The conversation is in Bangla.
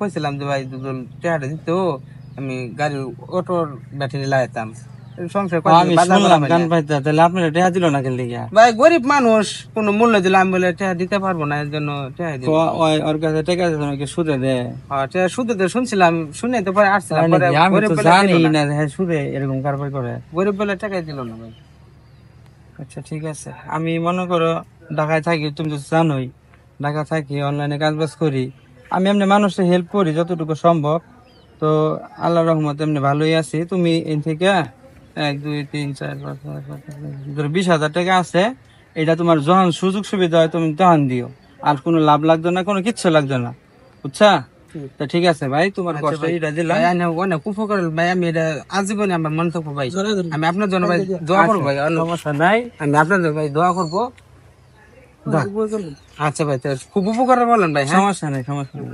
কইছিলাম যে ভাই দুজন টাকাটা দিত, আমি গাড়ির অটোর ব্যাটারি লাগাইতাম। সংসার আমি শুনলাম গান পাইতা, তাহলে আপনারা টাকা দিল না কেন লিগা? ভাই গরিব মানুষ, কোন মূল্য দিলে আমি বলে টাকা দিতে পারবো না, এর জন্য টাকা দিই। ওর কাছে টাকা আছে নাকি সুদে দেয়? টাকা সুদে তো শুনছিলাম, শুনে তো পরে আসছিলাম, পরে আমি গরিব তো বলে জানি দিল না না। যে সুদে এরকম কারবার করে। গরিব বলে টাকাই দিল না ভাই। আচ্ছা ঠিক আছে, আমি মনে করো ঢাকায় থাকি, তুমি তো জানোই ঢাকা থাকি, অনলাইনে কাজ বাজ করি, আমি এমনি মানুষের হেল্প করি যতটুকু সম্ভব। তো আল্লাহ রহমত এমনি ভালোই আছি। তুমি এন থেকে 1 2 3 4 5 ধরো 20,000 টাকা আছে, এটা তোমার যখন সুযোগ সুবিধা হয় তুমি তখন দিও, আর কোনো লাভ লাগতো না, কোনো কিচ্ছু লাগতো না, বুঝছা? তো ঠিক আছে ভাই, তোমার কষ্ট এটা দিলাম। ভাই অনেক উপকার ভাই, আমি এটা আজীবনে আমার মনে থাকবো ভাই। আমি আপনার জন্য ভাই দোয়া করবো ভাই, সমস্যা নাই, আমি আপনার জন্য ভাই দোয়া করবো। আচ্ছা ভাই, খুব উপকার বলেন ভাই। সমস্যা নেই, সমস্যা নেই।